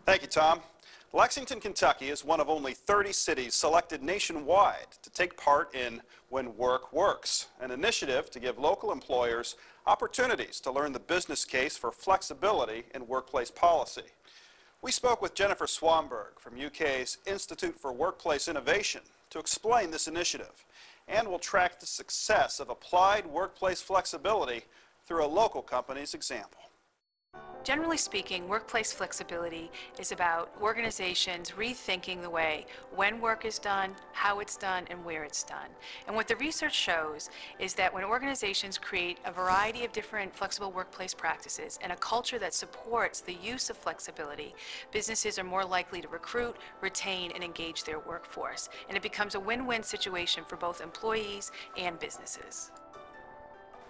Thank you, Tom. Lexington, Kentucky is one of only 30 cities selected nationwide to take part in When Work Works, an initiative to give local employers opportunities to learn the business case for flexibility in workplace policy. We spoke with Jennifer Swamberg from UK's Institute for Workplace Innovation to explain this initiative, and we'll track the success of applied workplace flexibility through a local company's example. Generally speaking, workplace flexibility is about organizations rethinking the way when work is done, how it's done, and where it's done. And what the research shows is that when organizations create a variety of different flexible workplace practices and a culture that supports the use of flexibility, businesses are more likely to recruit, retain, and engage their workforce. And it becomes a win-win situation for both employees and businesses.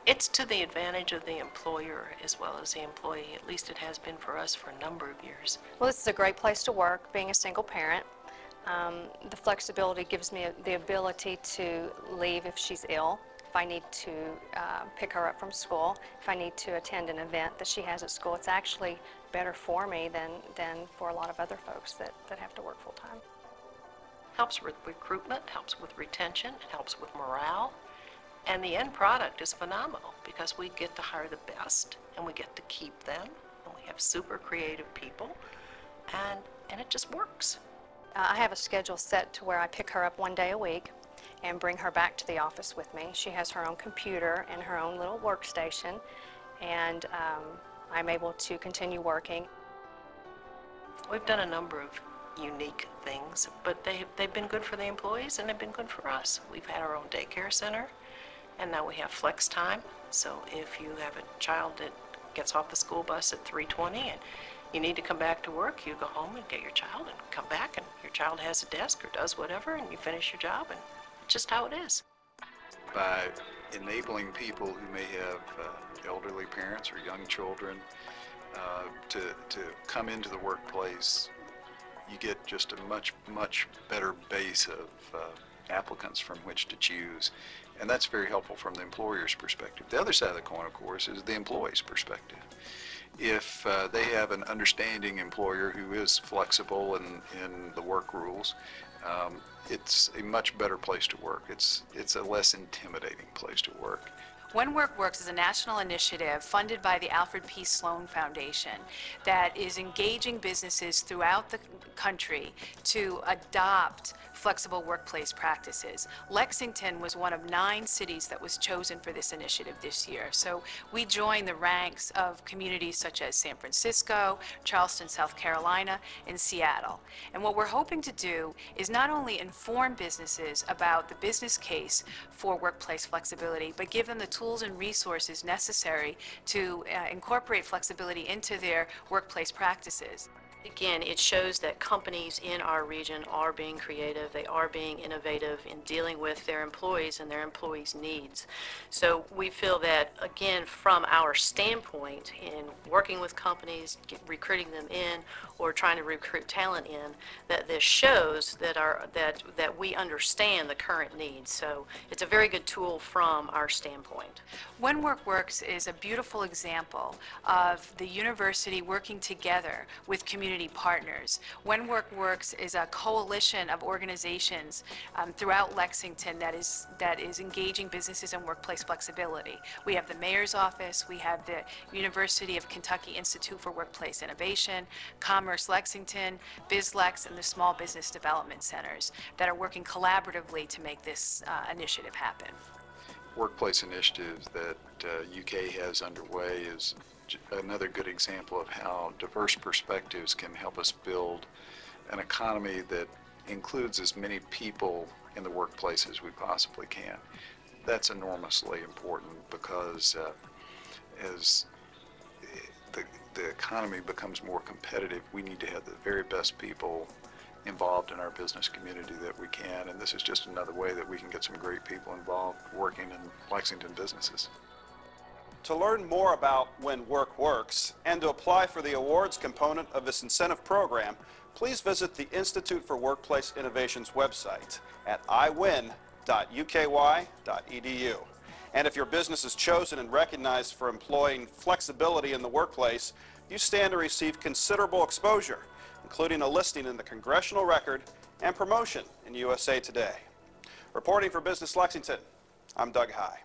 It's to the advantage of the employer as well as the employee. At least it has been for us for a number of years. Well, this is a great place to work, being a single parent. The flexibility gives me the ability to leave if she's ill, if I need to pick her up from school, if I need to attend an event that she has at school. It's actually better for me than for a lot of other folks that have to work full-time. Helps with recruitment, helps with retention, it helps with morale. And the end product is phenomenal because we get to hire the best and we get to keep them and we have super creative people and it just works. I have a schedule set to where I pick her up one day a week and bring her back to the office with me. She has her own computer and her own little workstation, and I'm able to continue working. We've done a number of unique things, but they've been good for the employees and they've been good for us. We've had our own daycare center. And now we have flex time, so if you have a child that gets off the school bus at 3:20 and you need to come back to work, you go home and get your child and come back, and your child has a desk or does whatever, and you finish your job, and it's just how it is. By enabling people who may have elderly parents or young children to come into the workplace, you get just a much better base of applicants from which to choose. And that's very helpful from the employer's perspective. The other side of the coin, of course, is the employee's perspective. If they have an understanding employer who is flexible in the work rules, it's a much better place to work. It's a less intimidating place to work. When Work Works is a national initiative funded by the Alfred P. Sloan Foundation that is engaging businesses throughout the country to adopt flexible workplace practices. Lexington was one of 9 cities that was chosen for this initiative this year. So we joined the ranks of communities such as San Francisco, Charleston, South Carolina, and Seattle. And what we're hoping to do is not only inform businesses about the business case for workplace flexibility, but give them the tools and resources necessary to incorporate flexibility into their workplace practices. Again, it shows that companies in our region are being creative, they are being innovative in dealing with their employees and their employees' needs. So we feel that, again, from our standpoint in working with companies, recruiting them in, or trying to recruit talent in, that this shows that that we understand the current needs. So it's a very good tool from our standpoint. When Work Works is a beautiful example of the university working together with community partners. When Work Works is a coalition of organizations throughout Lexington that is engaging businesses in workplace flexibility. We have the Mayor's Office, we have the University of Kentucky Institute for Workplace Innovation, Commerce Lexington, BizLex, and the Small Business Development Centers that are working collaboratively to make this initiative happen. Workplace initiatives that UK has underway is another good example of how diverse perspectives can help us build an economy that includes as many people in the workplace as we possibly can. That's enormously important because as the economy becomes more competitive, we need to have the very best people involved in our business community that we can, and this is just another way that we can get some great people involved working in Lexington businesses. To learn more about When Work Works and to apply for the awards component of this incentive program, please visit the Institute for Workplace Innovation's website at iwin.uky.edu. And if your business is chosen and recognized for employing flexibility in the workplace, you stand to receive considerable exposure, including a listing in the Congressional Record and promotion in USA Today. Reporting for Business Lexington, I'm Doug High.